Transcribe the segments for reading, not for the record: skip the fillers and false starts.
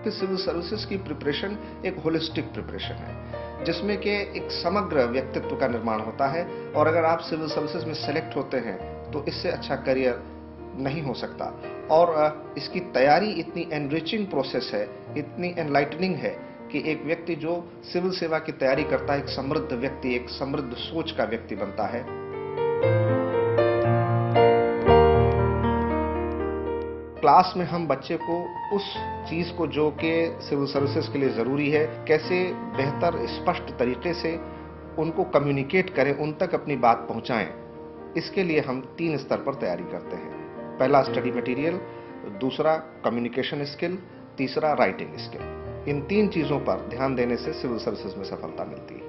जबकि civil services की preparation एक होलिस्टिक प्रिपरेशन है, जिसमें कि एक समग्र व्यक्तित्व का निर्माण होता है। और अगर आप सिविल सर्विसेज में सेलेक्ट होते हैं तो इससे अच्छा करियर नहीं हो सकता। और इसकी तैयारी इतनी एनरिचिंग प्रोसेस है, इतनी एनलाइटनिंग है कि एक व्यक्ति जो सिविल सेवा की तैयारी करता है, एक समृद्ध व्यक्ति, एक समृद्ध सोच का व्यक्ति बनता है। क्लास में हम बच्चे को उस चीज को जो कि सिविल सर्विसेज के लिए जरूरी है, कैसे बेहतर स्पष्ट तरीके से उनको कम्युनिकेट करें, उन तक अपनी बात पहुंचाएं, इसके लिए हम 3 स्तर पर तैयारी करते हैं। पहला स्टडी मटेरियल, दूसरा कम्युनिकेशन स्किल, तीसरा राइटिंग स्किल। इन 3 चीजों पर ध्यान देने से सिविल सर्विसेज में सफलता मिलती है।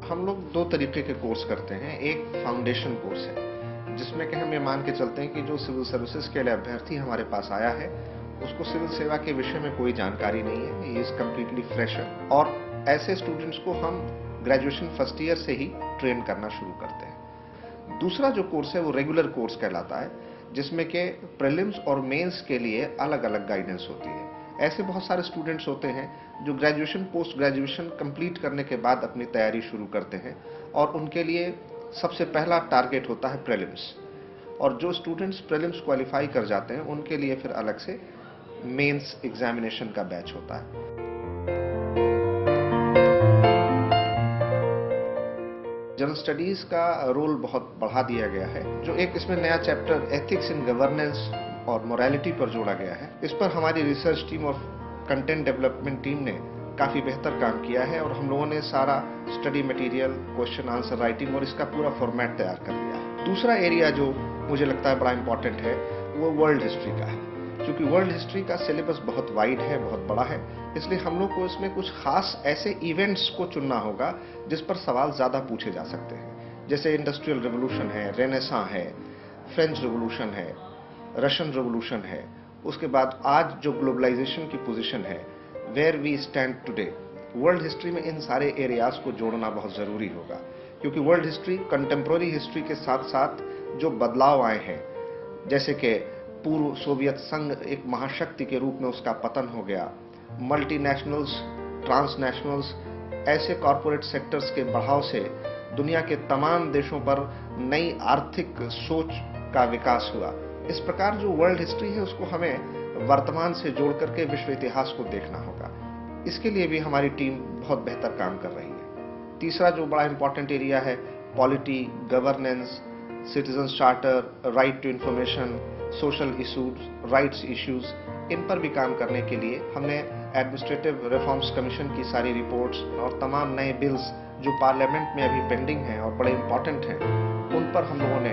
हम लोग 2 तरीके के कोर्स करते हैं। एक फाउंडेशन कोर्स है, जिसमें कि हम ये मान के चलते हैं कि जो सिविल सर्विसेज के लिए अभ्यर्थी हमारे पास आया है, उसको सिविल सेवा के विषय में कोई जानकारी नहीं है, ये इज कंप्लीटली फ्रेशर। और ऐसे स्टूडेंट्स को हम ग्रेजुएशन फर्स्ट ईयर से ही ट्रेन करना शुरू करते हैं। दूसरा जो कोर्स है वो रेगुलर कोर्स कहलाता है, जिसमें कि प्रीलिम्स और मेंस के लिए अलग अलग गाइडेंस होती है। ऐसे बहुत सारे स्टूडेंट्स होते हैं जो ग्रेजुएशन पोस्ट ग्रेजुएशन कंप्लीट करने के बाद अपनी तैयारी शुरू करते हैं, और उनके लिए सबसे पहला टारगेट होता है प्रीलिम्स। और जो स्टूडेंट्स प्रीलिम्स क्वालिफाई कर जाते हैं, उनके लिए फिर अलग से मेंस एग्जामिनेशन का बैच होता है। जनरल स्टडीज का रोल बहुत बढ़ा दिया गया है। जो एक इसमें नया चैप्टर एथिक्स इन गवर्नेंस और मोरालिटी पर जोड़ा गया है, इस पर हमारी रिसर्च टीम और कंटेंट डेवलपमेंट टीम ने काफी बेहतर काम किया है। और हम लोगों ने सारा study material, question answer writing और इसका पूरा फॉर्मेट तैयार कर लिया है। दूसरा एरिया जो मुझे लगता है बड़ा इंपॉर्टेंट है, वो वर्ल्ड हिस्ट्री का है। क्योंकि वर्ल्ड हिस्ट्री का सिलेबस बहुत वाइड है, बहुत बड़ा है, इसलिए हम लोग को इसमें कुछ खास ऐसे इवेंट्स को चुनना होगा जिस पर सवाल ज्यादा पूछे जा सकते हैं। जैसे इंडस्ट्रियल रिवोल्यूशन है, रेनेसां है, फ्रेंच रिवोल्यूशन है, रशियन रिवोल्यूशन है। उसके बाद आज जो ग्लोबलाइजेशन की पोजीशन है, where we stand today, world history में इन सारे एरियाज को जोड़ना बहुत जरूरी होगा। क्योंकि वर्ल्ड हिस्ट्री कंटेम्प्रेरी हिस्ट्री के साथ साथ जो बदलाव आए हैं, जैसे कि पूर्व सोवियत संघ एक महाशक्ति के रूप में उसका पतन हो गया, मल्टीनेशनल्स, ट्रांसनेशनल्स, ऐसे कॉरपोरेट सेक्टर्स के बढ़ाव से दुनिया के तमाम देशों पर नई आर्थिक सोच का विकास हुआ। इस प्रकार जो वर्ल्ड हिस्ट्री है, उसको हमें वर्तमान से जोड़ करके विश्व इतिहास को देखना होगा। इसके लिए भी हमारी टीम बहुत बेहतर काम कर रही है। तीसरा जो बड़ा इंपॉर्टेंट एरिया है, polity, governance, citizens charter, right to information, social issues, rights issues, इन पर भी काम करने के लिए हमने एडमिनिस्ट्रेटिव रिफॉर्म्स कमीशन की सारी रिपोर्ट्स और तमाम नए बिल्स जो पार्लियामेंट में अभी पेंडिंग हैं और बड़े इंपॉर्टेंट हैं, उन पर हम लोगों ने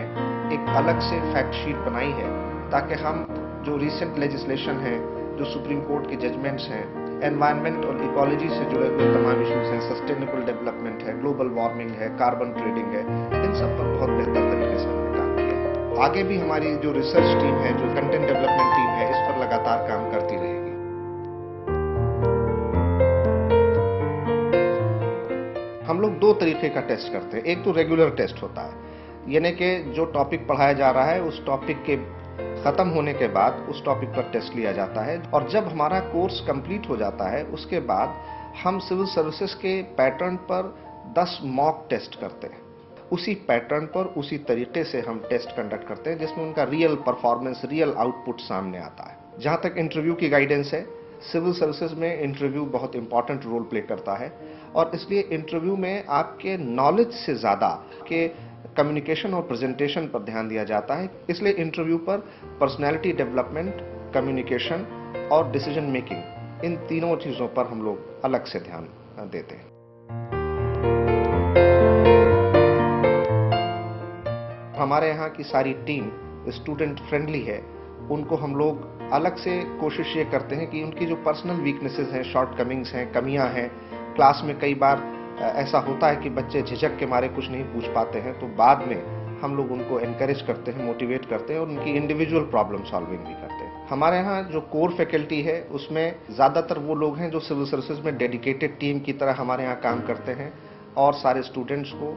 एक अलग से फैक्ट शीट बनाई है, ताकि हम जो रिसेंट लेजिस्लेशन है, जो सुप्रीम कोर्ट के जजमेंट्स हैं, एनवायरनमेंट और इकोलॉजी से जुड़े हुए तमाम इश्यूज हैं, सस्टेनेबल डेवलपमेंट है, ग्लोबल वार्मिंग है, कार्बन ट्रेडिंग है, इन सब पर बहुत बेहतर तरीके से हमने काम किया। आगे भी हमारी जो रिसर्च टीम है, जो कंटेंट डेवलपमेंट टीम है, इस पर लगातार काम करती रहेगी। हम लोग 2 तरीके का टेस्ट करते हैं। एक तो रेगुलर टेस्ट होता है, यानी कि जो टॉपिक पढ़ाया जा रहा है, उस टॉपिक के खत्म होने के बाद उस टॉपिक पर टेस्ट लिया जाता है। और जब हमारा कोर्स कंप्लीट हो जाता है, उसके बाद हम सिविल सर्विसेज के पैटर्न पर 10 मॉक टेस्ट करते हैं। उसी पैटर्न पर, उसी तरीके से हम टेस्ट कंडक्ट करते हैं, जिसमें उनका रियल परफॉर्मेंस, रियल आउटपुट सामने आता है। जहां तक इंटरव्यू की गाइडेंस है, सिविल सर्विसेज में इंटरव्यू बहुत इंपॉर्टेंट रोल प्ले करता है। और इसलिए इंटरव्यू में आपके नॉलेज से ज्यादा के कम्युनिकेशन और प्रेजेंटेशन पर ध्यान दिया जाता है। इसलिए इंटरव्यू पर पर्सनैलिटी डेवलपमेंट, कम्युनिकेशन और डिसीजन मेकिंग, इन तीनों चीजों पर हम लोग अलग से ध्यान देते हैं। हमारे यहाँ की सारी टीम स्टूडेंट फ्रेंडली है। उनको हम लोग अलग से कोशिश ये करते हैं कि उनकी जो पर्सनल वीकनेसेस हैं, शॉर्टकमिंग्स हैं, कमियां हैं, क्लास में कई बार ऐसा होता है कि बच्चे झिझक के मारे कुछ नहीं पूछ पाते हैं, तो बाद में हम लोग उनको एनकरेज करते हैं, मोटिवेट करते हैं और उनकी इंडिविजुअल प्रॉब्लम सॉल्विंग भी करते हैं। हमारे यहाँ जो कोर फैकल्टी है, उसमें ज्यादातर वो लोग हैं जो सिविल सर्विसेज में डेडिकेटेड टीम की तरह हमारे यहाँ काम करते हैं और सारे स्टूडेंट्स को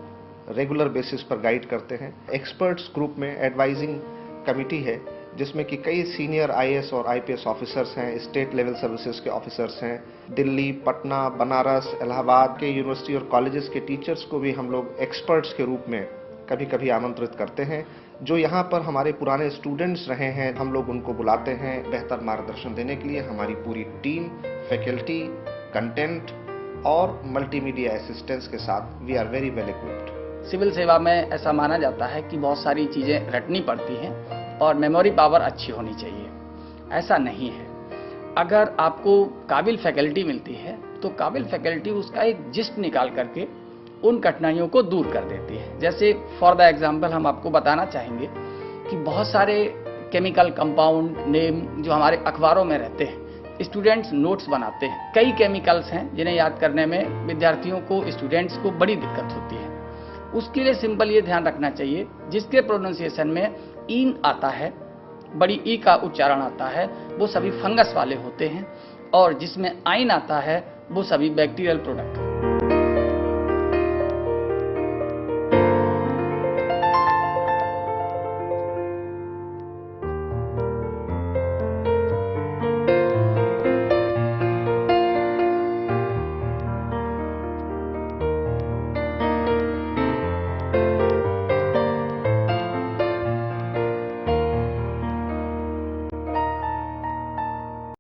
रेगुलर बेसिस पर गाइड करते हैं। एक्सपर्ट्स ग्रुप में एडवाइजिंग कमिटी है, जिसमें कि कई सीनियर आईएएस और आईपीएस ऑफिसर्स हैं, स्टेट लेवल सर्विसेज के ऑफिसर्स हैं। दिल्ली, पटना, बनारस, इलाहाबाद के यूनिवर्सिटी और कॉलेजेस के टीचर्स को भी हम लोग एक्सपर्ट्स के रूप में कभी कभी आमंत्रित करते हैं, जो यहाँ पर हमारे पुराने स्टूडेंट्स रहे हैं। हम लोग उनको बुलाते हैं बेहतर मार्गदर्शन देने के लिए। हमारी पूरी टीम, फैकल्टी, कंटेंट और मल्टीमीडिया असिस्टेंस के साथ we are very well equipped. Civil सेवा में ऐसा माना जाता है कि बहुत सारी चीज़ें रटनी पड़ती हैं और मेमोरी पावर अच्छी होनी चाहिए। ऐसा नहीं है। अगर आपको काबिल फैकल्टी मिलती है तो काबिल फैकल्टी उसका एक जिस्ट निकाल करके उन कठिनाइयों को दूर कर देती है। जैसे फॉर द एग्जांपल हम आपको बताना चाहेंगे कि बहुत सारे केमिकल कंपाउंड नेम जो हमारे अखबारों में रहते हैं, स्टूडेंट्स नोट्स बनाते हैं। कई केमिकल्स हैं जिन्हें याद करने में विद्यार्थियों को, स्टूडेंट्स को बड़ी दिक्कत होती है। उसके लिए सिंपल ये ध्यान रखना चाहिए, जिसके प्रोनाउंसिएशन में ईन आता है, बड़ी ई का उच्चारण आता है, वो सभी फंगस वाले होते हैं, और जिसमें आइन आता है वो सभी बैक्टीरियल प्रोडक्ट।